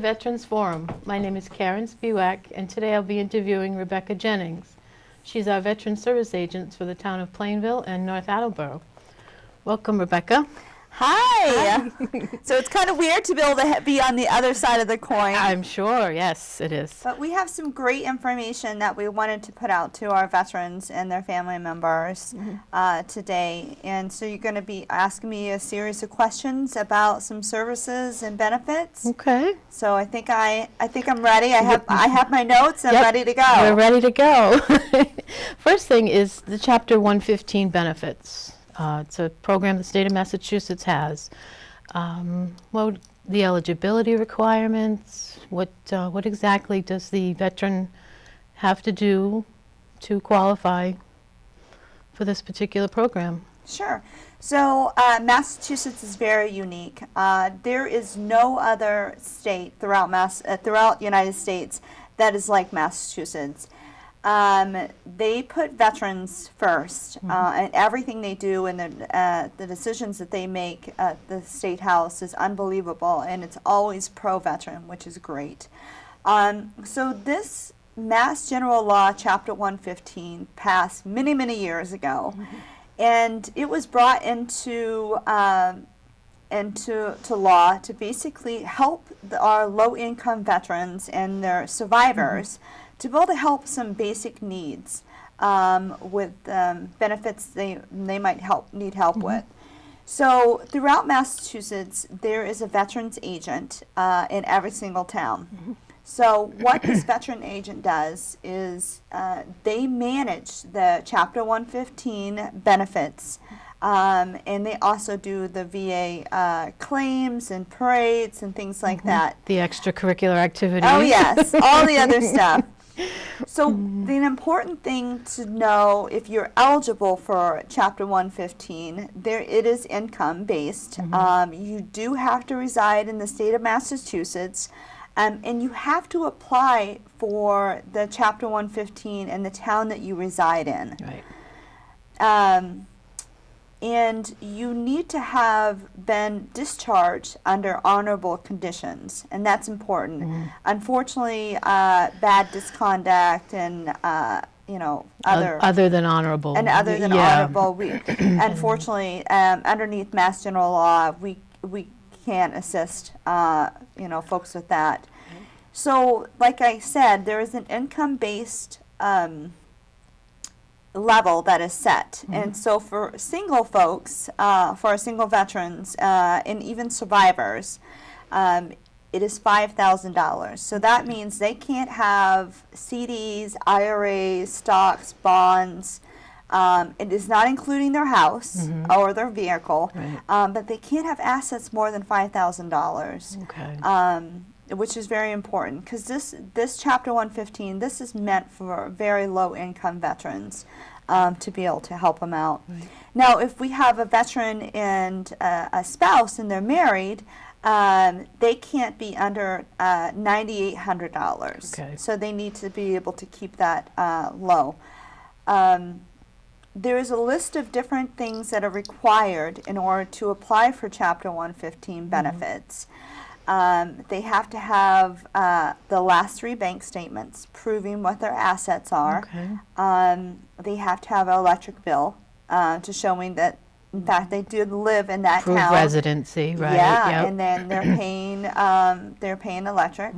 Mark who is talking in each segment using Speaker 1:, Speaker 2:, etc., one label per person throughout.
Speaker 1: Veterans Forum. My name is Karen Spiewak, and today I'll be interviewing Rebecca Jennings. She's our Veteran Service Agent for the town of Plainville and North Attleboro. Welcome, Rebecca.
Speaker 2: Hi. So it's kind of weird to be able to be on the other side of the coin.
Speaker 1: I'm sure, yes, it is.
Speaker 2: But we have some great information that we wanted to put out to our veterans and their family members today. And so you're going to be asking me a series of questions about some services and benefits.
Speaker 1: Okay.
Speaker 2: So I think I'm ready. I have my notes. I'm ready to go.
Speaker 1: We're ready to go. First thing is the Chapter 115 benefits. It's a program the state of Massachusetts has. What the eligibility requirements? What exactly does the veteran have to do to qualify for this particular program?
Speaker 2: Sure. So Massachusetts is very unique. There is no other state throughout United States that is like Massachusetts. They put veterans first, and everything they do and the decisions that they make at the State House is unbelievable, and it's always pro-veteran, which is great. So this Mass General Law, Chapter 115, passed many, many years ago, and it was brought into law to basically help our low-income veterans and their survivors to be able to help some basic needs with benefits they might need help with. So throughout Massachusetts, there is a veterans agent in every single town. So what this veteran agent does is they manage the Chapter 115 benefits, and they also do the VA claims and parades and things like that.
Speaker 1: The extracurricular activities.
Speaker 2: Oh yes, all the other stuff. So the important thing to know, if you're eligible for Chapter 115, it is income based. You do have to reside in the state of Massachusetts, and you have to apply for the Chapter 115 in the town that you reside in.
Speaker 1: Right.
Speaker 2: And you need to have been discharged under honorable conditions, and that's important. Unfortunately, bad misconduct and
Speaker 1: other than honorable.
Speaker 2: And other than honorable, unfortunately, underneath Mass General Law, we can't assist folks with that. So, like I said, there is an income-based level that is set, and so for single folks, for single veterans, and even survivors, it is $5,000. So that means they can't have CDs, IRAs, stocks, bonds. It is not including their house or their vehicle, but they can't have assets more than $5,000.
Speaker 1: Okay.
Speaker 2: Which is very important, because this Chapter 115, this is meant for very low-income veterans to be able to help them out.
Speaker 1: Right.
Speaker 2: Now, if we have a veteran and a spouse and they're married, they can't be under $9,800.
Speaker 1: Okay.
Speaker 2: So they need to be able to keep that low. There is a list of different things that are required in order to apply for Chapter 115 benefits. They have to have the last 3 bank statements proving what their assets are.
Speaker 1: Okay.
Speaker 2: They have to have an electric bill to showing that, in fact, they did live in that
Speaker 1: Proof
Speaker 2: town.
Speaker 1: Residency, right?
Speaker 2: Yeah,
Speaker 1: Yep.
Speaker 2: and then they're paying electric.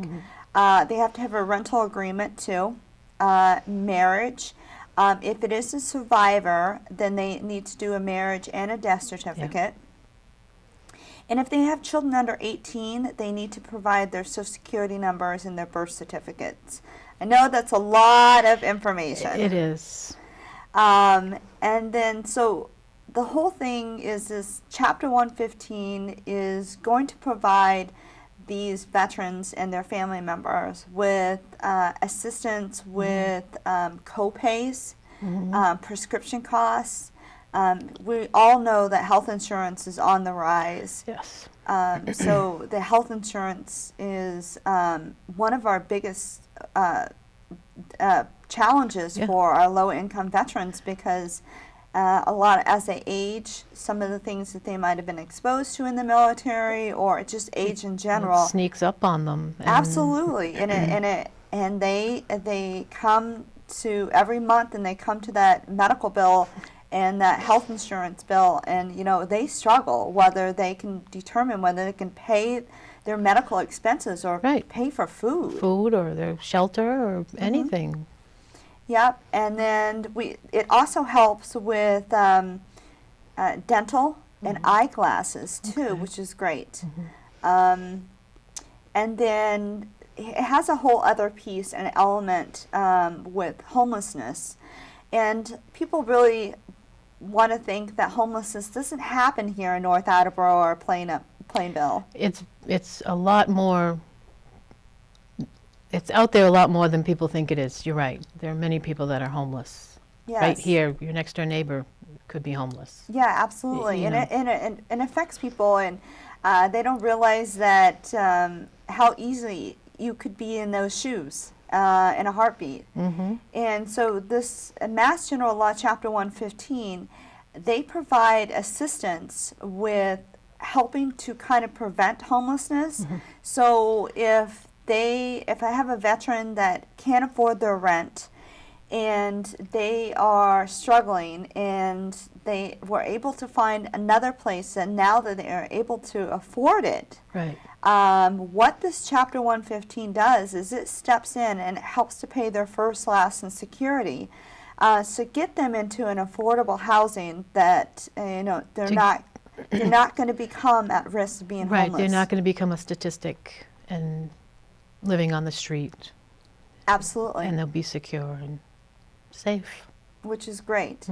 Speaker 2: They have to have a rental agreement too. Marriage. If it is a survivor, then they need to do a marriage and a death certificate. And if they have children under 18, they need to provide their Social Security numbers and their birth certificates. I know that's a lot of information.
Speaker 1: It is.
Speaker 2: And then, so the whole thing is this Chapter 115 is going to provide these veterans and their family members with assistance with co-pays, prescription costs. We all know that health insurance is on the rise.
Speaker 1: Yes.
Speaker 2: So the health insurance is one of our biggest challenges for our low-income veterans, because a lot as they age, some of the things that they might have been exposed to in the military, or just age in general.
Speaker 1: It sneaks up on them. And
Speaker 2: Absolutely, and they come to every month, and they come to that medical bill and that health insurance bill, and they struggle whether they can determine whether they can pay their medical expenses or
Speaker 1: Right.
Speaker 2: pay for food.
Speaker 1: Food or their shelter or anything.
Speaker 2: Yep, and then it also helps with dental and eyeglasses too,
Speaker 1: Okay.
Speaker 2: which is great. And then it has a whole other piece and element with homelessness, and people really want to think that homelessness doesn't happen here in North Attleboro or Plainville.
Speaker 1: It's a lot more. It's out there a lot more than people think it is. You're right. There are many people that are homeless.
Speaker 2: Yes.
Speaker 1: Right here, your next door neighbor could be homeless.
Speaker 2: Yeah, absolutely,
Speaker 1: you
Speaker 2: and
Speaker 1: know.
Speaker 2: it affects people, and they don't realize that how easily you could be in those shoes in a heartbeat. And so this Mass General Law, Chapter 115, they provide assistance with helping to kind of prevent homelessness. So if I have a veteran that can't afford their rent, and they are struggling, and they were able to find another place, and now that they are able to afford it,
Speaker 1: Right.
Speaker 2: what this Chapter 115 does is it steps in and it helps to pay their first, last, and security, so get them into an affordable housing that they're not going to become at risk of being
Speaker 1: Right.
Speaker 2: homeless.
Speaker 1: They're not going to become a statistic and living on the street.
Speaker 2: Absolutely.
Speaker 1: And they'll be secure and safe.
Speaker 2: Which is great.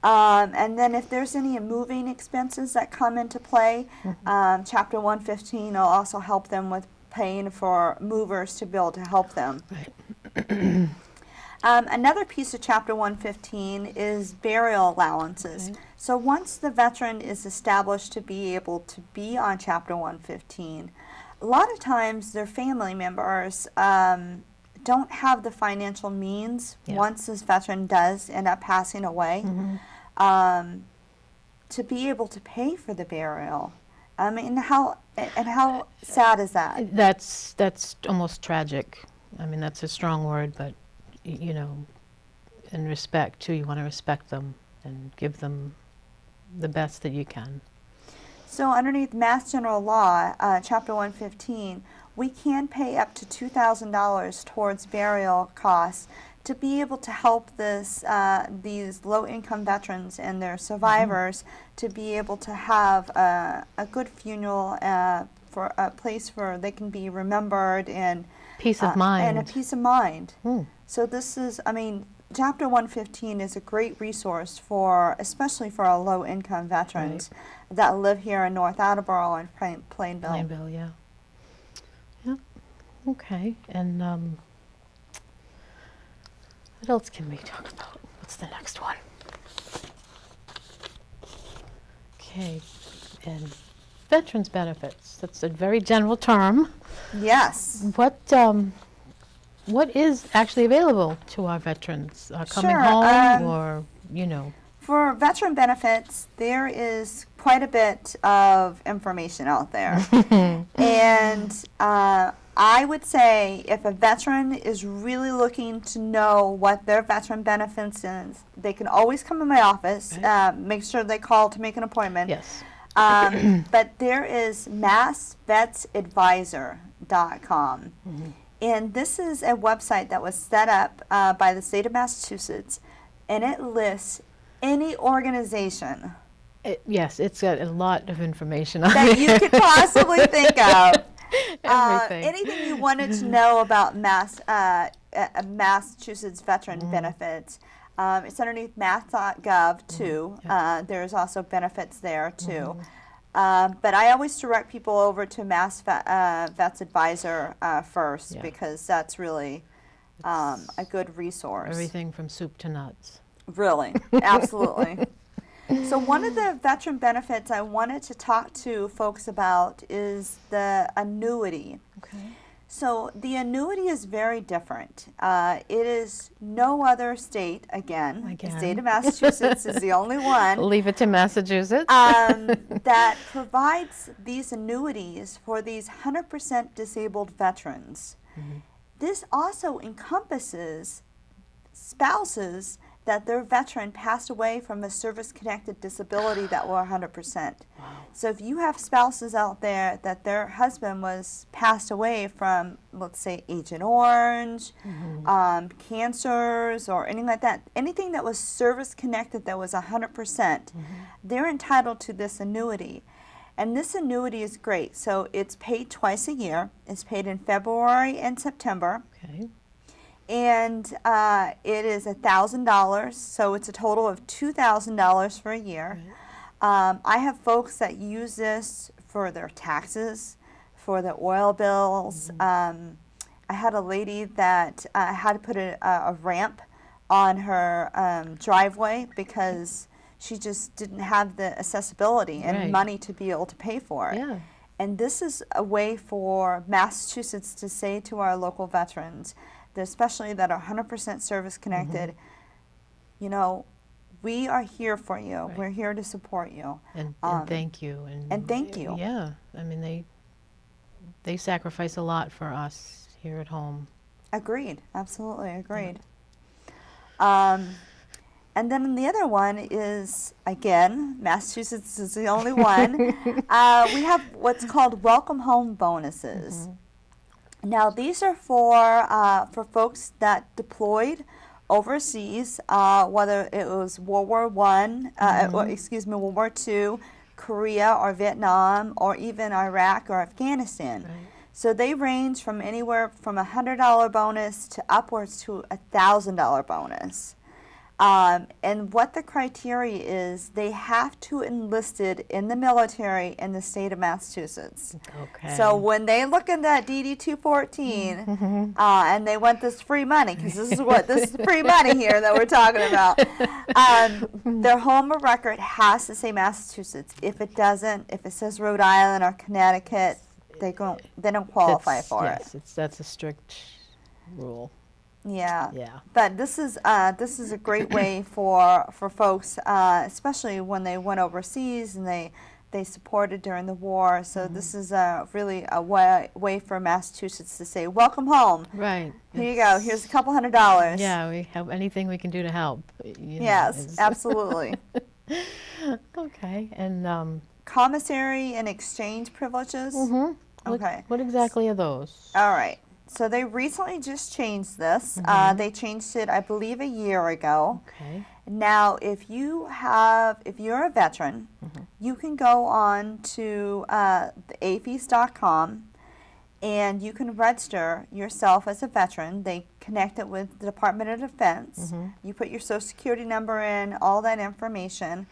Speaker 2: And then if there's any moving expenses that come into play, Chapter 115 will also help them with paying for movers to be able to help them.
Speaker 1: Right.
Speaker 2: Another piece of Chapter 115 is burial allowances.
Speaker 1: Right.
Speaker 2: So once the veteran is established to be able to be on Chapter 115, a lot of times their family members don't have the financial means,
Speaker 1: Yeah.
Speaker 2: once this veteran does end up passing away, to be able to pay for the burial. I mean, how sad is that?
Speaker 1: That's almost tragic. I mean, that's a strong word, but in respect too, you want to respect them and give them the best that you can.
Speaker 2: So underneath Mass General Law, Chapter 115, we can pay up to $2,000 towards burial costs to be able to help these low-income veterans and their survivors to be able to have a good funeral, for a place where they can be remembered and
Speaker 1: Peace of mind.
Speaker 2: and a peace of mind.
Speaker 1: Hmm.
Speaker 2: So this is, Chapter 115 is a great resource especially for our low-income veterans that live here in North Attleboro and Plainville.
Speaker 1: Plainville, yeah. Yep. Okay. And what else can we talk about? What's the next one? Okay. And veterans benefits. That's a very general term.
Speaker 2: Yes.
Speaker 1: What is actually available to our veterans coming
Speaker 2: Sure,
Speaker 1: home, or
Speaker 2: For veteran benefits, there is quite a bit of information out there. And I would say if a veteran is really looking to know what their veteran benefits is, they can always come to my office, make sure they call to make an appointment.
Speaker 1: Yes.
Speaker 2: But there is massvetsadvisor.com. And this is a website that was set up by the state of Massachusetts, and it lists any organization
Speaker 1: Yes, it's got a lot of information on
Speaker 2: that
Speaker 1: it.
Speaker 2: you could possibly think of.
Speaker 1: Everything.
Speaker 2: Anything you wanted to know about Massachusetts veteran benefits. It's underneath mass.gov too. There's also benefits there too. But I always direct people over to Mass Vets Advisor first, because that's really a good resource.
Speaker 1: Everything from soup to nuts.
Speaker 2: Really, absolutely. So one of the veteran benefits I wanted to talk to folks about is the annuity.
Speaker 1: Okay.
Speaker 2: So the annuity is very different. It is no other state, again, the state of Massachusetts is the only one
Speaker 1: Leave it to Massachusetts.
Speaker 2: that provides these annuities for these 100% disabled veterans. This also encompasses spouses that their veteran passed away from a service-connected disability that were 100%. So if you have spouses out there that their husband was passed away from, let's say, Agent Orange, cancers, or anything like that, anything that was service-connected that was 100%, they're entitled to this annuity. And this annuity is great. So it's paid twice a year. It's paid in February and September.
Speaker 1: Okay.
Speaker 2: And it is $1,000, so it's a total of $2,000 for a year. I have folks that use this for their taxes, for their oil bills. I had a lady that had to put a ramp on her driveway because she just didn't have the accessibility and money to be able to pay for it.
Speaker 1: Yeah.
Speaker 2: And this is a way for Massachusetts to say to our local veterans, especially that are 100% service connected, you know, we are here for you.
Speaker 1: Right.
Speaker 2: We're here to support you.
Speaker 1: And thank you.
Speaker 2: And thank you.
Speaker 1: Yeah. I mean, they sacrifice a lot for us here at home.
Speaker 2: Agreed. Absolutely agreed. And then the other one is, again, Massachusetts is the only one. We have what's called welcome home bonuses. Now, these are for folks that deployed overseas, whether it was World War World War II, Korea or Vietnam, or even Iraq or Afghanistan.
Speaker 1: Right.
Speaker 2: So they range from anywhere from a $100 bonus to upwards to a $1,000 bonus. And what the criteria is, they have to enlisted in the military in the state of Massachusetts.
Speaker 1: Okay.
Speaker 2: So when they look at that DD 214 and they want this free money, because this is free money here that we're talking about, their home of record has to say Massachusetts. If it doesn't, if it says Rhode Island or Connecticut, they don't qualify for it.
Speaker 1: Yes, that's a strict rule.
Speaker 2: Yeah.
Speaker 1: Yeah.
Speaker 2: But this is a great way for folks, especially when they went overseas and they supported during the war. So this is really a way for Massachusetts to say, welcome home.
Speaker 1: Right.
Speaker 2: Here you go. Here's a couple $100.
Speaker 1: Yeah, we have anything we can do to help.
Speaker 2: Yes, absolutely.
Speaker 1: Okay. And
Speaker 2: Commissary and exchange privileges. Okay.
Speaker 1: What exactly are those?
Speaker 2: All right. So they recently just changed this. They changed it, I believe, a year ago.
Speaker 1: Okay.
Speaker 2: Now, if you're a veteran, you can go on to afees.com and you can register yourself as a veteran. They connect it with the Department of Defense. You put your Social Security number in, all that information,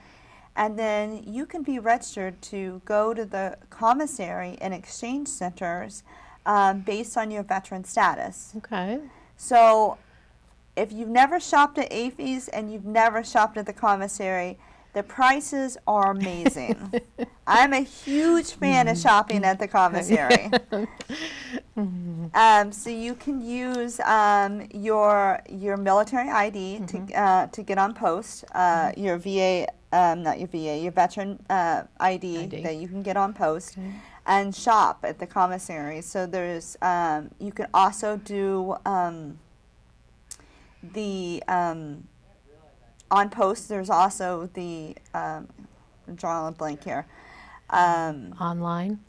Speaker 2: and then you can be registered to go to the commissary and exchange centers based on your veteran status.
Speaker 1: Okay.
Speaker 2: So if you've never shopped at AFES and you've never shopped at the commissary, the prices are amazing. I'm a huge fan of shopping at the commissary. So you can use your military ID to get on post, your VA, your veteran ID that you can get on post.
Speaker 1: Okay.
Speaker 2: And shop at the commissary. So there's, you can also do the, on post, there's also the, I'm drawing a blank here.
Speaker 1: Online?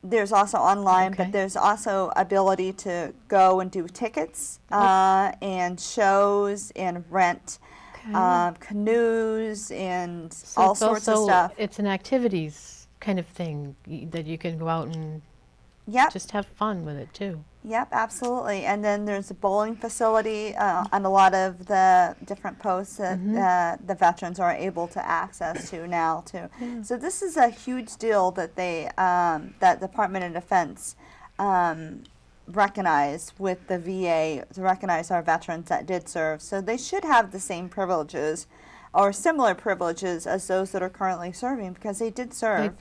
Speaker 2: There's also online,
Speaker 1: Okay.
Speaker 2: but there's also ability to go and do tickets and shows and rent canoes and
Speaker 1: So
Speaker 2: all
Speaker 1: it's
Speaker 2: sorts of
Speaker 1: also-
Speaker 2: stuff.
Speaker 1: It's an activities kind of thing that you can go out and
Speaker 2: Yep.
Speaker 1: just have fun with it too.
Speaker 2: Yep, absolutely. And then there's a bowling facility on a lot of the different posts that the veterans are able to access to now too.
Speaker 1: Yeah.
Speaker 2: So this is a huge deal that that Department of Defense recognized with the VA to recognize our veterans that did serve. So they should have the same privileges or similar privileges as those that are currently serving because they did serve.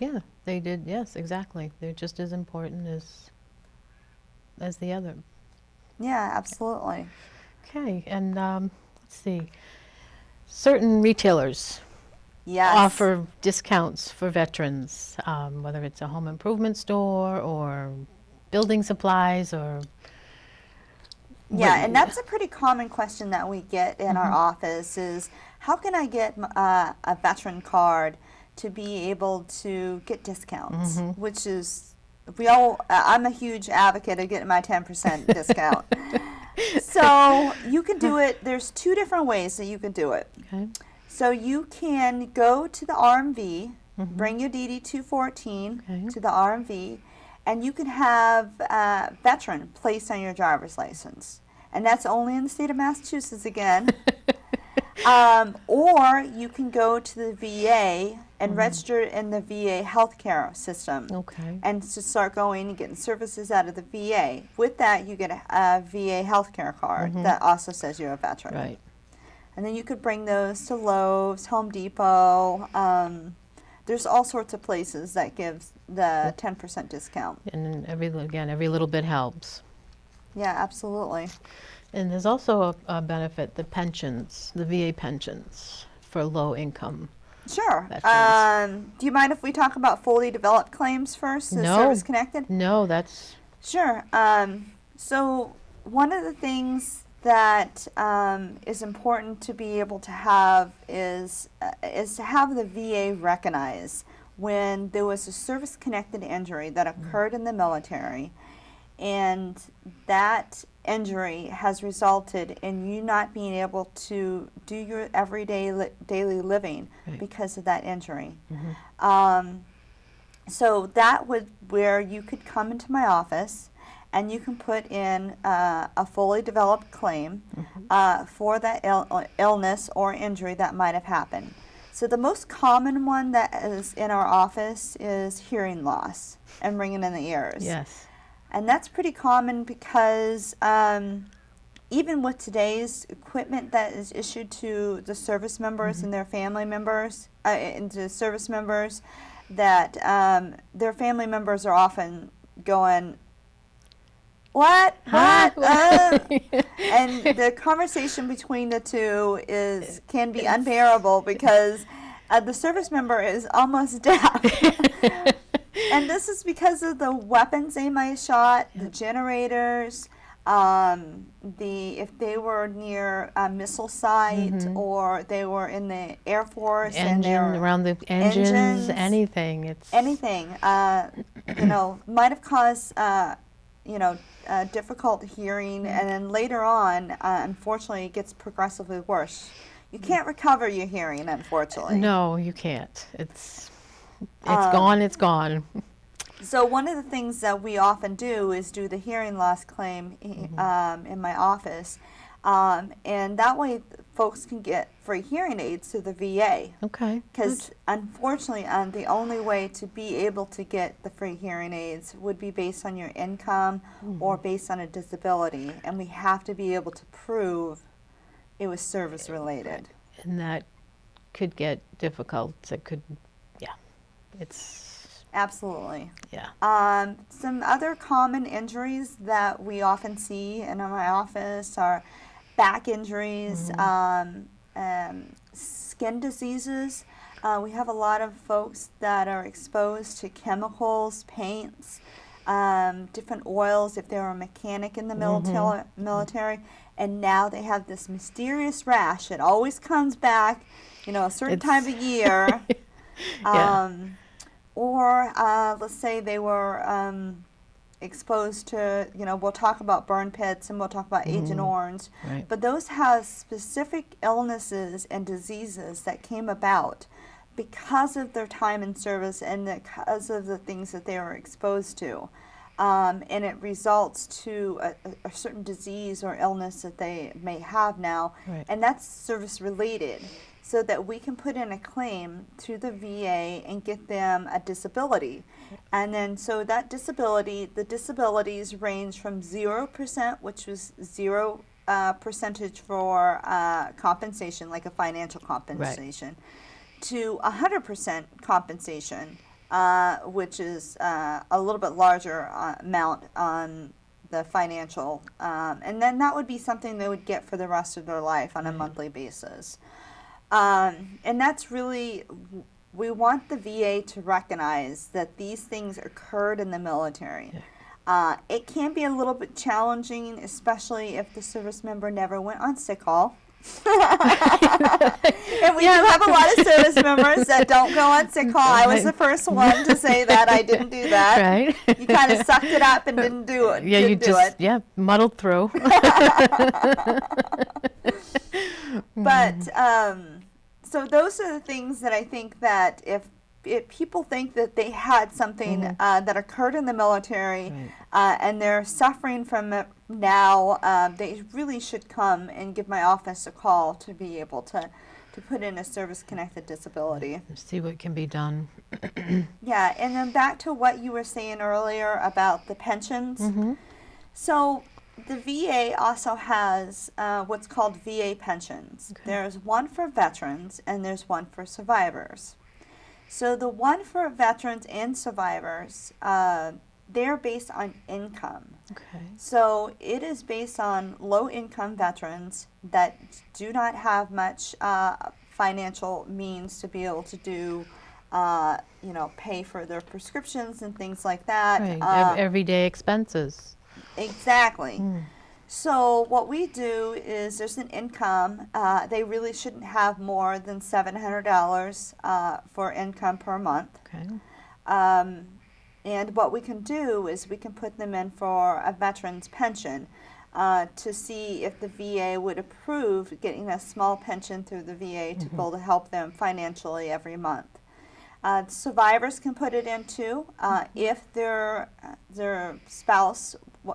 Speaker 1: They did. Yes, exactly. They're just as important as as the other.
Speaker 2: Yeah, absolutely.
Speaker 1: Okay, and let's see. Certain retailers
Speaker 2: Yes.
Speaker 1: offer discounts for veterans, whether it's a home improvement store or building supplies or.
Speaker 2: Yeah, and that's a pretty common question that we get in our office is, how can I get a veteran card to be able to get discounts? Which is, I'm a huge advocate of getting my 10% discount. So you can do it, there's two different ways that you can do it.
Speaker 1: Okay.
Speaker 2: So you can go to the RMV, bring your DD 214
Speaker 1: Okay.
Speaker 2: to the RMV, and you can have veteran placed on your driver's license. And that's only in the state of Massachusetts again. Or you can go to the VA and register in the VA healthcare system.
Speaker 1: Okay.
Speaker 2: And to start going and getting services out of the VA. With that, you get a VA healthcare card that also says you're a veteran.
Speaker 1: Right.
Speaker 2: And then you could bring those to Lowe's, Home Depot. There's all sorts of places that gives the 10% discount.
Speaker 1: And every little bit helps.
Speaker 2: Yeah, absolutely.
Speaker 1: And there's also a benefit, the pensions, the VA pensions for low income.
Speaker 2: Sure.
Speaker 1: Veterans.
Speaker 2: Do you mind if we talk about fully developed claims first?
Speaker 1: No.
Speaker 2: Service connected?
Speaker 1: No, that's.
Speaker 2: Sure. So one of the things that is important to be able to have is to have the VA recognize when there was a service-connected injury that occurred in the military, and that injury has resulted in you not being able to do your everyday daily living because of that injury. So that would where you could come into my office and you can put in a fully developed claim for that illness or injury that might have happened. So the most common one that is in our office is hearing loss and ringing in the ears.
Speaker 1: Yes.
Speaker 2: And that's pretty common because even with today's equipment that is issued to the service members and their family members, and to service members, that their family members are often going, what?
Speaker 1: Huh?
Speaker 2: And the conversation between the two can be unbearable because the service member is almost deaf. And this is because of the weapons they might have shot, the generators, if they were near a missile site or they were in the Air Force
Speaker 1: Around the engines, anything.
Speaker 2: Anything, might have caused, difficult hearing, and then later on, unfortunately, it gets progressively worse. You can't recover your hearing, unfortunately.
Speaker 1: No, you can't. It's gone, it's gone.
Speaker 2: So one of the things that we often do is do the hearing loss claim in my office, and that way folks can get free hearing aids to the VA.
Speaker 1: Okay.
Speaker 2: Because unfortunately, the only way to be able to get the free hearing aids would be based on your income or based on a disability, and we have to be able to prove it was service related.
Speaker 1: And that could get difficult. It's.
Speaker 2: Absolutely.
Speaker 1: Yeah.
Speaker 2: Some other common injuries that we often see in my office are back injuries, skin diseases. We have a lot of folks that are exposed to chemicals, paints, different oils if they were a mechanic in the military, and now they have this mysterious rash. It always comes back, a certain time of year.
Speaker 1: Yeah.
Speaker 2: Or let's say they were exposed to, we'll talk about burn pits and we'll talk about Agent Orange,
Speaker 1: Right.
Speaker 2: but those have specific illnesses and diseases that came about because of their time in service and because of the things that they were exposed to. And it results to a certain disease or illness that they may have now,
Speaker 1: Right.
Speaker 2: and that's service related, so that we can put in a claim to the VA and get them a disability. And then so that the disabilities range from 0%, which was 0 percentage for compensation, like a financial compensation, to 100% compensation, which is a little bit larger amount on the financial, and then that would be something they would get for the rest of their life on a monthly basis. And that's really, we want the VA to recognize that these things occurred in the military. It can be a little bit challenging, especially if the service member never went on sick call. And we do have a lot of service members that don't go on sick call. I was the first one to say that. I didn't do that.
Speaker 1: Right.
Speaker 2: You kind of sucked it up and didn't do it.
Speaker 1: Yeah, muddled through.
Speaker 2: But so those are the things that I think that if people think that they had something that occurred in the military and they're suffering from it now, they really should come and give my office a call to be able to put in a service-connected disability.
Speaker 1: See what can be done.
Speaker 2: Yeah, and then back to what you were saying earlier about the pensions. So the VA also has what's called VA pensions.
Speaker 1: Okay.
Speaker 2: There's one for veterans and there's one for survivors. So the one for veterans and survivors, they're based on income.
Speaker 1: Okay.
Speaker 2: So it is based on low-income veterans that do not have much financial means to be able to do, pay for their prescriptions and things like that.
Speaker 1: Right. Everyday expenses.
Speaker 2: Exactly. So what we do is there's an income. They really shouldn't have more than $700 for income per month.
Speaker 1: Okay.
Speaker 2: And what we can do is we can put them in for a veteran's pension to see if the VA would approve getting a small pension through the VA to be able to help them financially every month. Survivors can put it in too if their spouse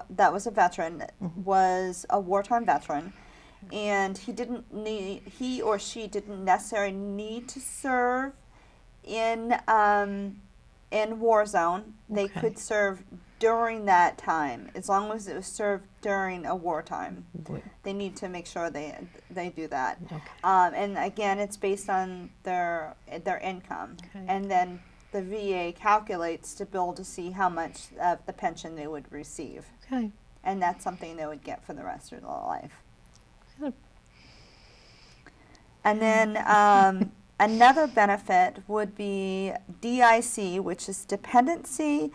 Speaker 2: that was a veteran was a wartime veteran, and he or she didn't necessarily need to serve in war zone. They could serve during that time as long as it was served during a wartime. They need to make sure they do that.
Speaker 1: Okay.
Speaker 2: And again, it's based on their income, and then the VA calculates to be able to see how much of the pension they would receive.
Speaker 1: Okay.
Speaker 2: And that's something they would get for the rest of their life.
Speaker 1: Good.
Speaker 2: And then another benefit would be DIC, which is dependency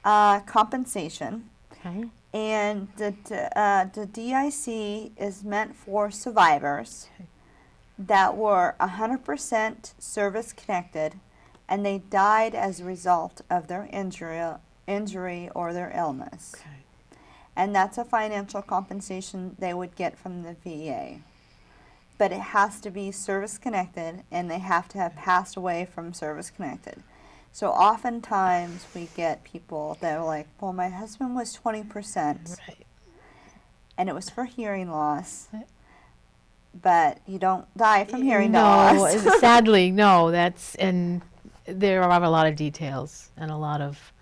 Speaker 2: compensation.
Speaker 1: Okay.
Speaker 2: And the DIC is meant for survivors that were 100% service connected and they died as a result of their injury or their illness.
Speaker 1: Okay.
Speaker 2: And that's a financial compensation they would get from the VA. But it has to be service connected and they have to have passed away from service connected. So oftentimes we get people that are like, well, my husband was 20% and it was for hearing loss. But you don't die from hearing loss.
Speaker 1: No, sadly, no. And there are a lot of details and a lot of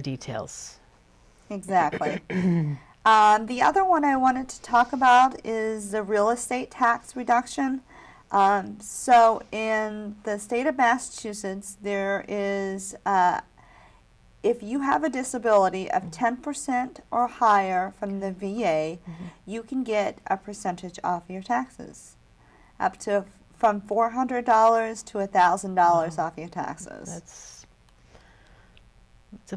Speaker 1: details.
Speaker 2: Exactly. The other one I wanted to talk about is the real estate tax reduction. So in the state of Massachusetts, there is, if you have a disability of 10% or higher from the VA, you can get a percentage off your taxes, up to from $400 to $1,000 off your taxes.
Speaker 1: It's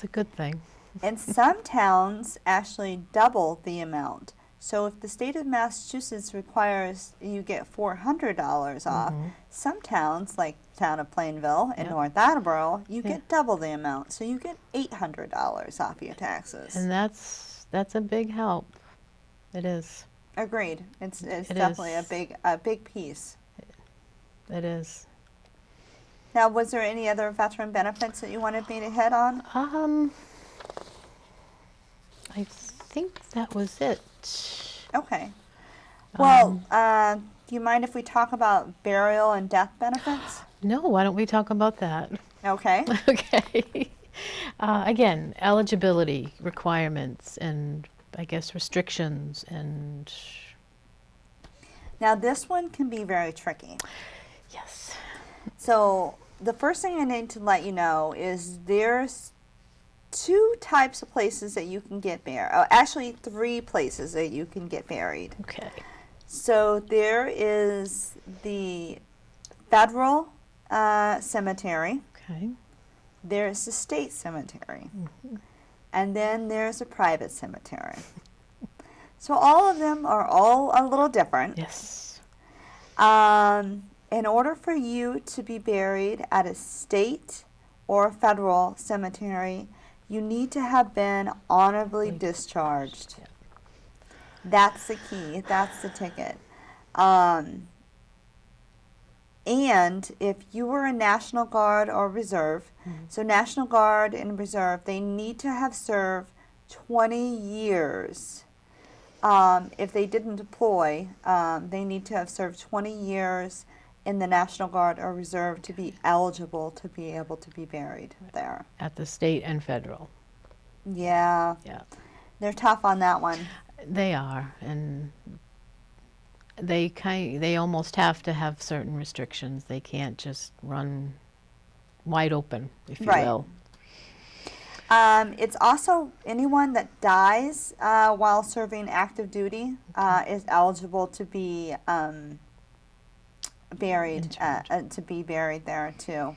Speaker 1: a good thing.
Speaker 2: And some towns actually double the amount. So if the state of Massachusetts requires you get $400 off, some towns, like the town of Plainville in North Attleboro, you get double the amount. So you get $800 off your taxes.
Speaker 1: And that's a big help. It is.
Speaker 2: Agreed. It's definitely a big piece.
Speaker 1: It is.
Speaker 2: Now, was there any other veteran benefits that you wanted me to hit on?
Speaker 1: I think that was it.
Speaker 2: Okay. Well, do you mind if we talk about burial and death benefits?
Speaker 1: No, why don't we talk about that?
Speaker 2: Okay.
Speaker 1: Okay. Again, eligibility requirements and I guess restrictions and...
Speaker 2: Now this one can be very tricky.
Speaker 1: Yes.
Speaker 2: So the first thing I need to let you know is there's two types of places that you can get buried. Oh, actually, three places that you can get buried.
Speaker 1: Okay.
Speaker 2: So there is the federal cemetery.
Speaker 1: Okay.
Speaker 2: There's the state cemetery. And then there's a private cemetery. So all of them are all a little different.
Speaker 1: Yes.
Speaker 2: In order for you to be buried at a state or federal cemetery, you need to have been honorably discharged.
Speaker 1: Yeah.
Speaker 2: That's the key. That's the ticket. And if you were a National Guard or Reserve, so National Guard and Reserve, they need to have served 20 years. If they didn't deploy, they need to have served 20 years in the National Guard or Reserve to be eligible to be able to be buried there.
Speaker 1: At the state and federal.
Speaker 2: Yeah,
Speaker 1: Yeah.
Speaker 2: they're tough on that one.
Speaker 1: They are, and they almost have to have certain restrictions. They can't just run wide open, if you
Speaker 2: Right.
Speaker 1: will.
Speaker 2: It's also anyone that dies while serving active duty is eligible to be buried there too.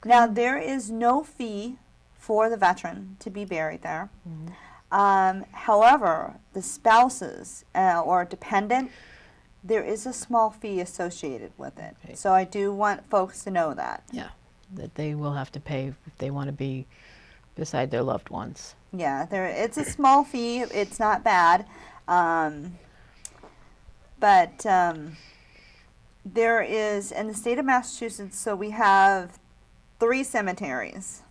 Speaker 2: Now there is no fee for the veteran to be buried there. However, the spouses or dependent, there is a small fee associated with it.
Speaker 1: Okay.
Speaker 2: So I do want folks to know that.
Speaker 1: Yeah, that they will have to pay if they want to be beside their loved ones.
Speaker 2: Yeah, it's a small fee. It's not bad. But there is, in the state of Massachusetts, so we have 3 cemeteries.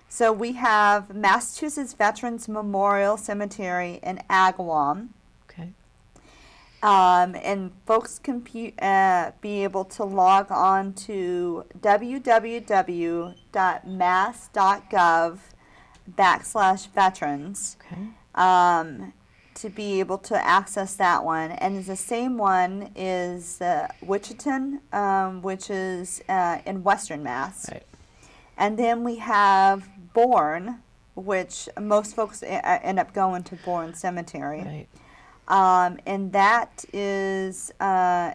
Speaker 2: So we have Massachusetts Veterans Memorial Cemetery in Agawam.
Speaker 1: Okay.
Speaker 2: And folks can be able to log on to www.mass.gov/veterans
Speaker 1: Okay.
Speaker 2: to be able to access that one. And the same one is Wichita, which is in Western Mass.
Speaker 1: Right.
Speaker 2: And then we have Bourne, which most folks end up going to Bourne Cemetery.
Speaker 1: Right.
Speaker 2: And that is cm.va.gov.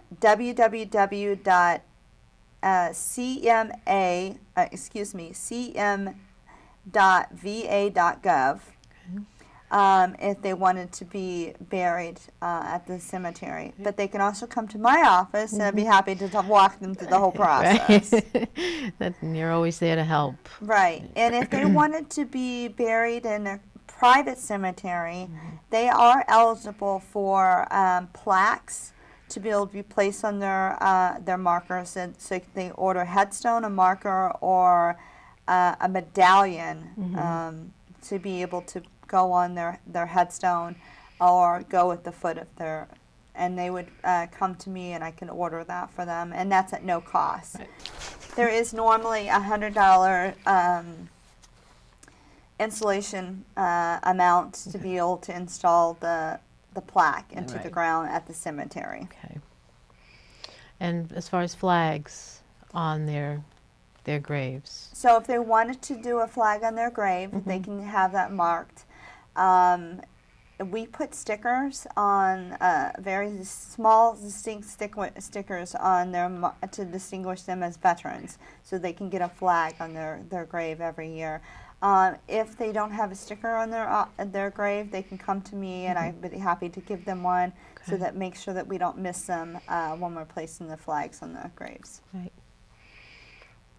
Speaker 2: If they wanted to be buried at the cemetery. But they can also come to my office, and I'd be happy to walk them through the whole process.
Speaker 1: You're always there to help.
Speaker 2: Right. And if they wanted to be buried in a private cemetery, they are eligible for plaques to be able to be placed on their markers. And so they order a headstone, a marker, or a medallion to be able to go on their headstone or go at the foot of their, and they would come to me and I can order that for them, and that's at no cost.
Speaker 1: Right.
Speaker 2: There is normally a $100 installation amount to be able to install the plaque into the
Speaker 1: Right.
Speaker 2: ground at the cemetery.
Speaker 1: Okay. And as far as flags on their graves.
Speaker 2: So if they wanted to do a flag on their grave, they can have that marked. We put stickers on very small, distinct stickers on to distinguish them as veterans, so they can get a flag on their grave every year. If they don't have a sticker on their grave, they can come to me, and I'd be happy to give them one, so
Speaker 1: Okay.
Speaker 2: that make sure that we don't miss them when we're placing the flags on their graves.
Speaker 1: Right.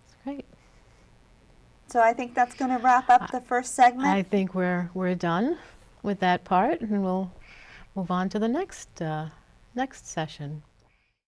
Speaker 1: That's great.
Speaker 2: So I think that's going to wrap up the first segment.
Speaker 1: I think we're done with that part, and we'll move on to the next session.